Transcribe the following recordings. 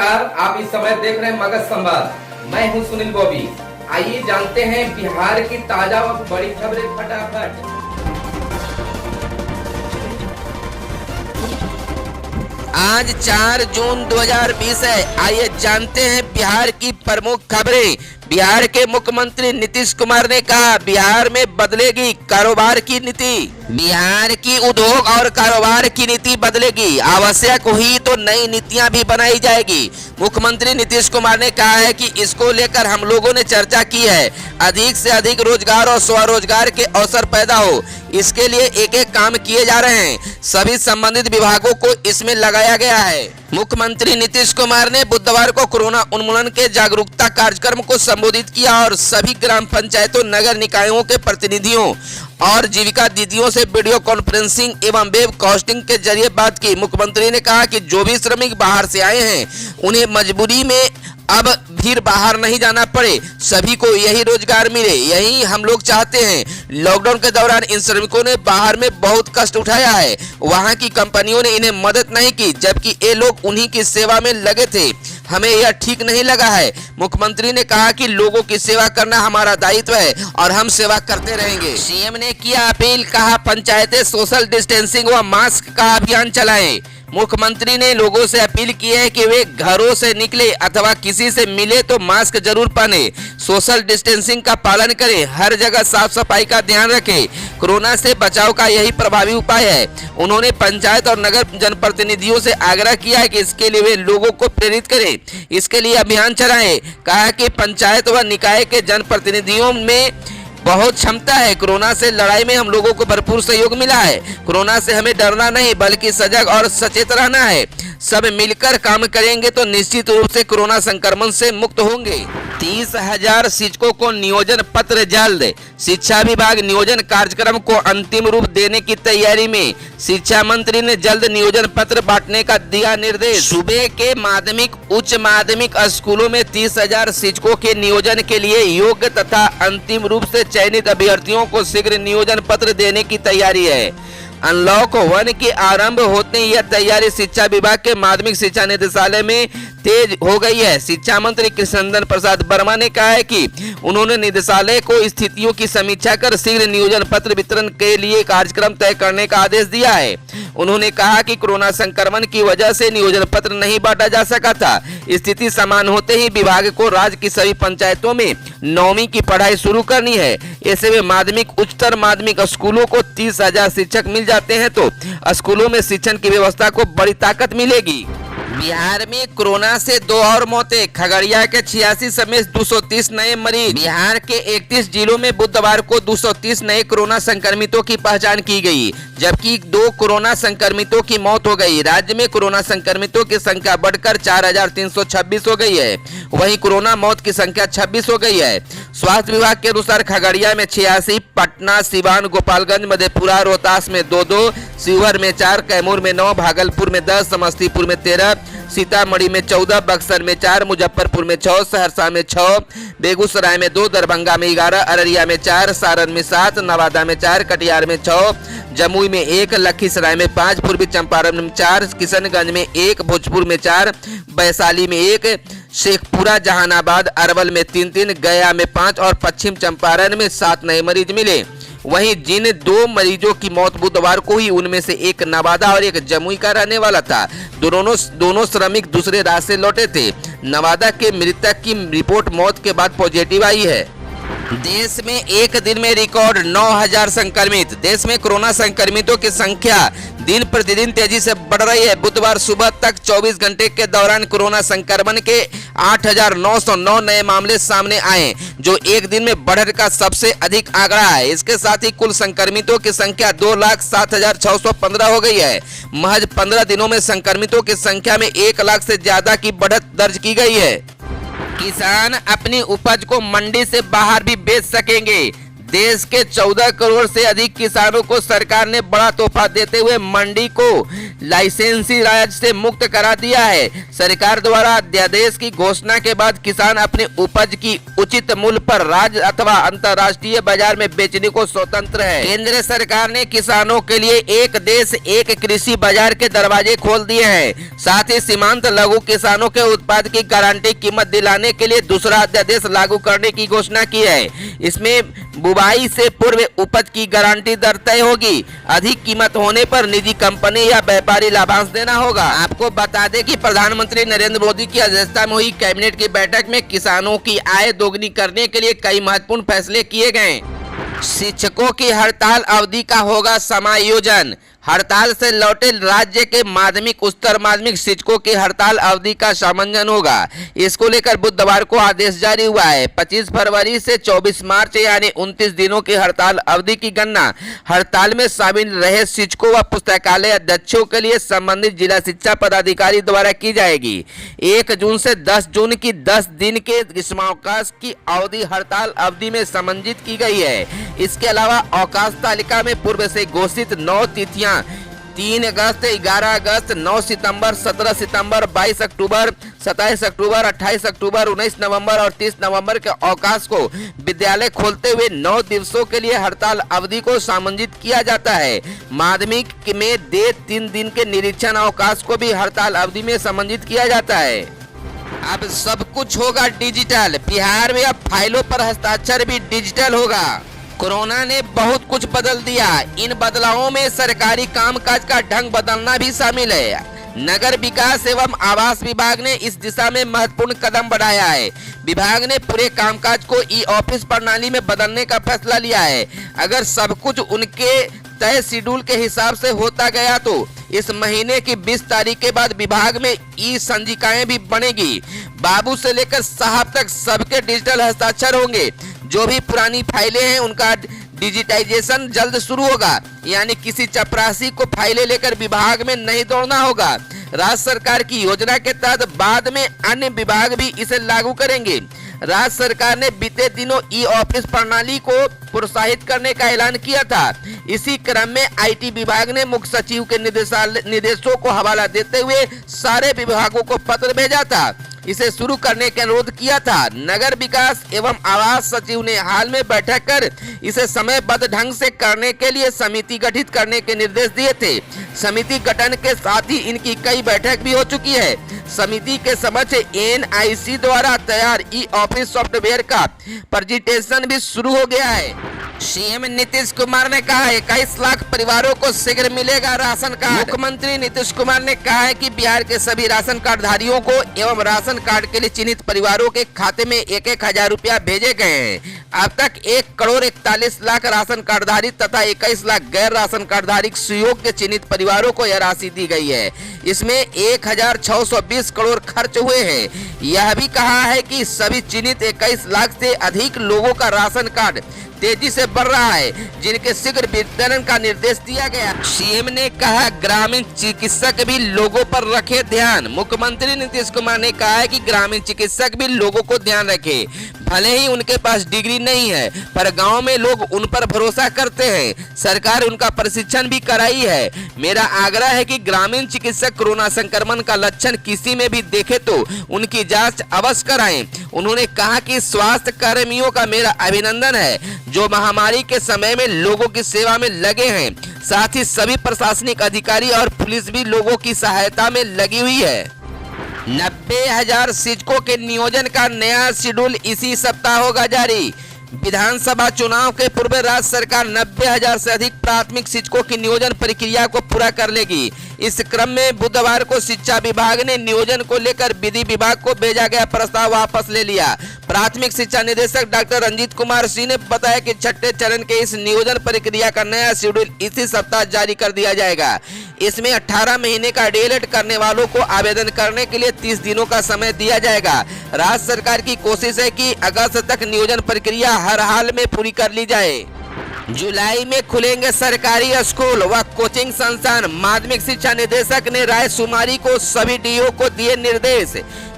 नमस्कार, आप इस समय देख रहे हैं मगध संवाद। मैं हूं सुनील बॉबी। आइए जानते हैं बिहार की ताजा व बड़ी खबरें फटाफट। आज 4 जून 2020 है। आइए जानते हैं बिहार की प्रमुख खबरें। बिहार के मुख्यमंत्री नीतीश कुमार ने कहा बिहार में बदलेगी कारोबार की नीति। बिहार की उद्योग और कारोबार की नीति बदलेगी, आवश्यक हुई तो नई नीतियां भी बनाई जाएगी। मुख्यमंत्री नीतीश कुमार ने कहा है कि इसको लेकर हम लोगों ने चर्चा की है। अधिक से अधिक रोजगार और स्वरोजगार के अवसर पैदा हो, इसके लिए एक एक काम किए जा रहे हैं। सभी संबंधित विभागों को इसमें लगाया गया है। मुख्यमंत्री नीतीश कुमार ने बुधवार को कोरोना उन्मूलन के जागरूकता कार्यक्रम को संबोधित किया और सभी ग्राम पंचायतों, नगर निकायों के प्रतिनिधियों और जीविका दीदियों से वीडियो कॉन्फ्रेंसिंग एवं वेब कास्टिंग के जरिए बात की। मुख्यमंत्री ने कहा कि जो भी श्रमिक बाहर से आए हैं उन्हें मजबूरी में अब फिर बाहर नहीं जाना पड़े, सभी को यही रोजगार मिले, यही हम लोग चाहते हैं। लॉकडाउन के दौरान इन श्रमिकों ने बाहर में बहुत कष्ट उठाया है, वहां की कंपनियों ने इन्हें मदद नहीं की, जबकि ये लोग उन्हीं की सेवा में लगे थे। हमें यह ठीक नहीं लगा है। मुख्यमंत्री ने कहा कि लोगों की सेवा करना हमारा दायित्व है और हम सेवा करते रहेंगे। सीएम ने किया अपील, कहा पंचायतें सोशल डिस्टेंसिंग व मास्क का अभियान चलाएं। मुख्यमंत्री ने लोगों से अपील की है कि वे घरों से निकले अथवा किसी से मिले तो मास्क जरूर पहने, सोशल डिस्टेंसिंग का पालन करें, हर जगह साफ सफाई का ध्यान रखें। कोरोना से बचाव का यही प्रभावी उपाय है। उन्होंने पंचायत और नगर जनप्रतिनिधियों से आग्रह किया है कि इसके लिए वे लोगों को प्रेरित करें, इसके लिए अभियान चलाएं। कहा कि पंचायत व निकाय के जनप्रतिनिधियों में बहुत क्षमता है। कोरोना से लड़ाई में हम लोगों को भरपूर सहयोग मिला है। कोरोना से हमें डरना नहीं बल्कि सजग और सचेत रहना है। सब मिलकर काम करेंगे तो निश्चित रूप से कोरोना संक्रमण से मुक्त होंगे। 30,000 शिक्षकों को नियोजन पत्र जल्द। शिक्षा विभाग नियोजन कार्यक्रम को अंतिम रूप देने की तैयारी में। शिक्षा मंत्री ने जल्द नियोजन पत्र बांटने का दिया निर्देश। सूबे के माध्यमिक उच्च माध्यमिक स्कूलों में 30,000 शिक्षकों के नियोजन के लिए योग्य तथा अंतिम रूप से चयनित अभ्यर्थियों को शीघ्र नियोजन पत्र देने की तैयारी है। अनलॉक 1 के आरंभ होते ही यह तैयारी शिक्षा विभाग के माध्यमिक शिक्षा निदेशालय में तेज हो गई है। शिक्षा मंत्री कृष्णनंदन प्रसाद वर्मा ने कहा है कि उन्होंने निदेशालय को स्थितियों की समीक्षा कर शीघ्र नियोजन पत्र वितरण के लिए कार्यक्रम तय करने का आदेश दिया है। उन्होंने कहा कि कोरोना संक्रमण की वजह से नियोजन पत्र नहीं बांटा जा सका था। स्थिति समान होते ही विभाग को राज्य की सभी पंचायतों में 9वीं की पढ़ाई शुरू करनी है। ऐसे में माध्यमिक उच्चतर माध्यमिक स्कूलों को 30,000 शिक्षक मिल जाते हैं तो स्कूलों में शिक्षण की व्यवस्था को बड़ी ताकत मिलेगी। बिहार में कोरोना से 2 और मौतें। खगड़िया के 86 समेत 230 नए मरीज। बिहार के 31 जिलों में बुधवार को 230 नए कोरोना संक्रमितों की पहचान की गई, जबकि 2 कोरोना संक्रमितों की मौत हो गई। राज्य में कोरोना संक्रमितों की संख्या बढ़कर 4,326 हो गई है। वहीं कोरोना मौत की संख्या 26 हो गई है। स्वास्थ्य विभाग के अनुसार खगड़िया में 86, पटना, सिवान, गोपालगंज, मधेपुरा, रोहतास में 2-2, शिवहर में 4, कैमूर में 9, भागलपुर में 10, समस्तीपुर में 13, सीतामढ़ी में 14, बक्सर में 4, मुजफ्फरपुर में 6, सहरसा में 6, बेगूसराय में 2, दरभंगा में 11, अररिया में 4, सारण में 7, नवादा में 4, कटिहार में 6, जमुई में 1, लखीसराय में 5, पूर्वी चंपारण में 4, किशनगंज में 1, भोजपुर में 4, वैशाली में 1, शेखपुरा, जहानाबाद, अरवल में 3-3, गया में 5 और पश्चिम चंपारण में 7 नए मरीज मिले। वहीं जिन 2 मरीजों की मौत बुधवार को हुई उनमें से एक नवादा और एक जमुई का रहने वाला था। दोनों श्रमिक दूसरे राज्य से लौटे थे। नवादा के मृतक की रिपोर्ट मौत के बाद पॉजिटिव आई है। देश में एक दिन में रिकॉर्ड 9,000 संक्रमित। देश में कोरोना संक्रमितों की संख्या दिन प्रतिदिन तेजी से बढ़ रही है। बुधवार सुबह तक 24 घंटे के दौरान कोरोना संक्रमण के 8,909 नए मामले सामने आए, जो एक दिन में बढ़कर का सबसे अधिक आंकड़ा है। इसके साथ ही कुल संक्रमितों की संख्या 2,07,615 हो गई है। महज 15 दिनों में संक्रमितों की संख्या में 1 लाख से ज्यादा की बढ़त दर्ज की गई है। किसान अपनी उपज को मंडी से बाहर भी बेच सकेंगे। देश के 14 करोड़ से अधिक किसानों को सरकार ने बड़ा तोहफा देते हुए मंडी को लाइसेंसी राज से मुक्त करा दिया है। सरकार द्वारा अध्यादेश की घोषणा के बाद किसान अपने उपज की उचित मूल्य पर राज्य अथवा अंतर्राष्ट्रीय बाजार में बेचने को स्वतंत्र है। केंद्र सरकार ने किसानों के लिए एक देश एक कृषि बाजार के दरवाजे खोल दिए हैं। साथ ही सीमांत लघु किसानों के उत्पाद की गारंटी कीमत दिलाने के लिए दूसरा अध्यादेश लागू करने की घोषणा की है। इसमें बुवाई से पूर्व उपज की गारंटी दर तय होगी। अधिक कीमत होने पर निजी कंपनी या व्यापारी लाभांश देना होगा। आपको बता दें कि प्रधानमंत्री नरेंद्र मोदी की अध्यक्षता में हुई कैबिनेट की बैठक में किसानों की आय दोगुनी करने के लिए कई महत्वपूर्ण फैसले किए गए। शिक्षकों की हड़ताल अवधि का होगा समायोजन। हड़ताल से लौटे राज्य के माध्यमिक उच्चतर माध्यमिक शिक्षकों की हड़ताल अवधि का समायोजन होगा। इसको लेकर बुधवार को आदेश जारी हुआ है। 25 फरवरी से 24 मार्च यानी 29 दिनों की हड़ताल अवधि की गणना हड़ताल में शामिल रहे शिक्षकों व पुस्तकालय अध्यक्षों के लिए संबंधित जिला शिक्षा पदाधिकारी द्वारा की जाएगी। 1 जून से 10 जून की 10 दिन के ग्रीष्मावकाश की अवधि हड़ताल अवधि में समंजित की गई है। इसके अलावा अवकाश तालिका में पूर्व से घोषित 9 तिथियां 3 अगस्त, 11 अगस्त, 9 सितंबर, 17 सितंबर, 22 अक्टूबर, 27 अक्टूबर, 28 अक्टूबर, 19 नवंबर और 30 नवंबर के अवकाश को विद्यालय खोलते हुए 9 दिवसों के लिए हड़ताल अवधि को समंजित किया जाता है। माध्यमिक में दे 3 दिन के निरीक्षण अवकाश को भी हड़ताल अवधि में समंजित किया जाता है। अब सब कुछ होगा डिजिटल। बिहार में अब फाइलों पर हस्ताक्षर भी डिजिटल होगा। कोरोना ने बहुत कुछ बदल दिया। इन बदलावों में सरकारी कामकाज का ढंग बदलना भी शामिल है। नगर विकास एवं आवास विभाग ने इस दिशा में महत्वपूर्ण कदम बढ़ाया है। विभाग ने पूरे कामकाज को ई ऑफिस प्रणाली में बदलने का फैसला लिया है। अगर सब कुछ उनके तय शेड्यूल के हिसाब से होता गया तो इस महीने की 20 तारीख के बाद विभाग में ई संचिकाएं भी बनेगी। बाबू से लेकर साहब तक सबके डिजिटल हस्ताक्षर होंगे। जो भी पुरानी फाइलें हैं उनका डिजिटाइजेशन जल्द शुरू होगा। यानी किसी चपरासी को फाइलें लेकर विभाग में नहीं दौड़ना होगा। राज्य सरकार की योजना के तहत बाद में अन्य विभाग भी इसे लागू करेंगे। राज्य सरकार ने बीते दिनों ई ऑफिस प्रणाली को प्रोत्साहित करने का ऐलान किया था। इसी क्रम में आईटी विभाग ने मुख्य सचिव के निर्देशों को हवाला देते हुए सारे विभागों को पत्र भेजा था। इसे शुरू करने का अनुरोध किया था। नगर विकास एवं आवास सचिव ने हाल में बैठक कर इसे समयबद्ध ढंग से करने के लिए समिति गठित करने के निर्देश दिए थे। समिति गठन के साथ ही इनकी कई बैठक भी हो चुकी है। समिति के समक्ष NIC द्वारा तैयार ई ऑफिस सॉफ्टवेयर का प्रेजेंटेशन भी शुरू हो गया है। सीएम नीतीश कुमार ने कहा 21 लाख परिवारों को शीघ्र मिलेगा राशन कार्ड। मुख्यमंत्री नीतीश कुमार ने कहा है कि बिहार के सभी राशन कार्ड धारियों को एवं राशन कार्ड के लिए चिन्हित परिवारों के खाते में 1-1 हजार रुपया भेजे गए हैं। अब तक 1 करोड़ 41 लाख राशन कार्डधारी तथा 21 लाख गैर राशन कार्डधारी सुयोग्य चिन्हित परिवारों को यह राशि दी गई है। इसमें 1620 करोड़ खर्च हुए हैं। यह भी कहा है कि सभी चिन्हित 21 लाख से अधिक लोगों का राशन कार्ड तेजी से बढ़ रहा है, जिनके शीघ्र वितरण का निर्देश दिया गया। सीएम ने कहा ग्रामीण चिकित्सक भी लोगों पर रखे ध्यान। मुख्यमंत्री नीतीश कुमार ने कहा है कि ग्रामीण चिकित्सक भी लोगों को ध्यान रखे। भले ही उनके पास डिग्री नहीं है पर गांव में लोग उन पर भरोसा करते हैं। सरकार उनका प्रशिक्षण भी कराई है। मेरा आग्रह है कि ग्रामीण चिकित्सक कोरोना संक्रमण का लक्षण किसी में भी देखे तो उनकी जांच अवश्य कराएं। उन्होंने कहा कि स्वास्थ्य कर्मियों का मेरा अभिनंदन है जो महामारी के समय में लोगों की सेवा में लगे हैं। साथ ही सभी प्रशासनिक अधिकारी और पुलिस भी लोगों की सहायता में लगी हुई है। 90,000 शिक्षकों के नियोजन का नया शेड्यूल इसी सप्ताह होगा जारी। विधानसभा चुनाव के पूर्व राज्य सरकार 90,000 से अधिक प्राथमिक शिक्षकों की नियोजन प्रक्रिया को पूरा कर लेगी। इस क्रम में बुधवार को शिक्षा विभाग ने नियोजन को लेकर विधि विभाग को भेजा गया प्रस्ताव वापस ले लिया। प्राथमिक शिक्षा निदेशक डॉक्टर रंजीत कुमार सिंह ने बताया कि छठे चरण के इस नियोजन प्रक्रिया का नया शेड्यूल इसी सप्ताह जारी कर दिया जाएगा। इसमें 18 महीने का डीएलएड करने वालों को आवेदन करने के लिए 30 दिनों का समय दिया जाएगा। राज्य सरकार की कोशिश है कि अगस्त तक नियोजन प्रक्रिया हर हाल में पूरी कर ली जाए। जुलाई में खुलेंगे सरकारी स्कूल व कोचिंग संस्थान। माध्यमिक शिक्षा निदेशक ने रायशुमारी को सभी डीओ को दिए निर्देश।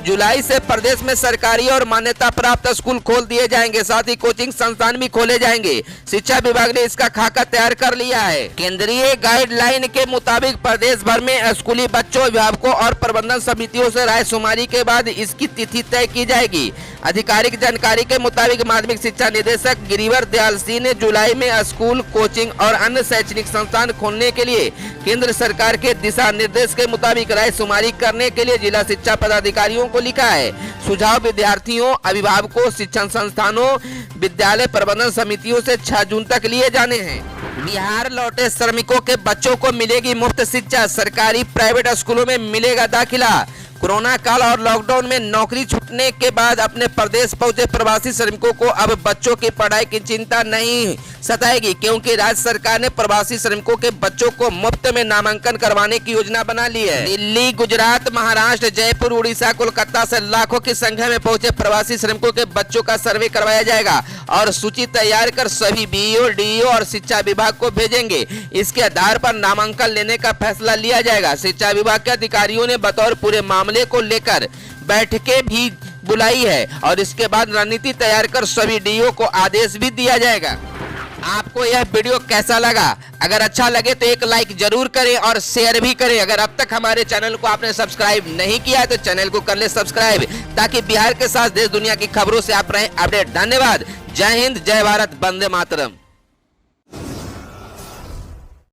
जुलाई से प्रदेश में सरकारी और मान्यता प्राप्त स्कूल खोल दिए जाएंगे, साथ ही कोचिंग संस्थान भी खोले जाएंगे। शिक्षा विभाग ने इसका खाका तैयार कर लिया है। केंद्रीय गाइडलाइन के मुताबिक प्रदेश भर में स्कूली बच्चों, अभिभावकों और प्रबंधन समितियों से रायशुमारी के बाद इसकी तिथि तय की जाएगी। आधिकारिक जानकारी के मुताबिक माध्यमिक शिक्षा निदेशक गिरिवर दयाल सिंह ने जुलाई में स्कूल, कोचिंग और अन्य शैक्षणिक संस्थान खोलने के लिए केंद्र सरकार के दिशा निर्देश के मुताबिक रायशुमारी करने के लिए जिला शिक्षा पदाधिकारियों को लिखा है। सुझाव विद्यार्थियों, अभिभावकों, शिक्षण संस्थानों, विद्यालय प्रबंधन समितियों से 6 जून तक लिए जाने हैं। बिहार लौटे श्रमिकों के बच्चों को मिलेगी मुफ्त शिक्षा, सरकारी प्राइवेट स्कूलों में मिलेगा दाखिला। कोरोना काल और लॉकडाउन में नौकरी छूटने के बाद अपने प्रदेश पहुंचे प्रवासी श्रमिकों को अब बच्चों की पढ़ाई की चिंता नहीं सताएगी, क्योंकि राज्य सरकार ने प्रवासी श्रमिकों के बच्चों को मुफ्त में नामांकन करवाने की योजना बना ली है। दिल्ली, गुजरात, महाराष्ट्र, जयपुर, उड़ीसा, कोलकाता से लाखों की संख्या में पहुंचे प्रवासी श्रमिकों के बच्चों का सर्वे करवाया जाएगा और सूची तैयार कर सभी बीईओ, डीईओ और शिक्षा विभाग को भेजेंगे। इसके आधार पर नामांकन लेने का फैसला लिया जाएगा। शिक्षा विभाग के अधिकारियों ने बतौर पूरे मामले को लेकर बैठकें भी बुलाई है और इसके बाद रणनीति तैयार कर सभी डीईओ को आदेश भी दिया जाएगा। आपको यह वीडियो कैसा लगा? अगर अच्छा लगे तो एक लाइक जरूर करें और शेयर भी करें। अगर अब तक हमारे चैनल को आपने सब्सक्राइब नहीं किया है तो चैनल को कर ले सब्सक्राइब, ताकि बिहार के साथ देश दुनिया की खबरों से आप रहें अपडेट। धन्यवाद। जय हिंद, जय भारत, वंदे मातरम।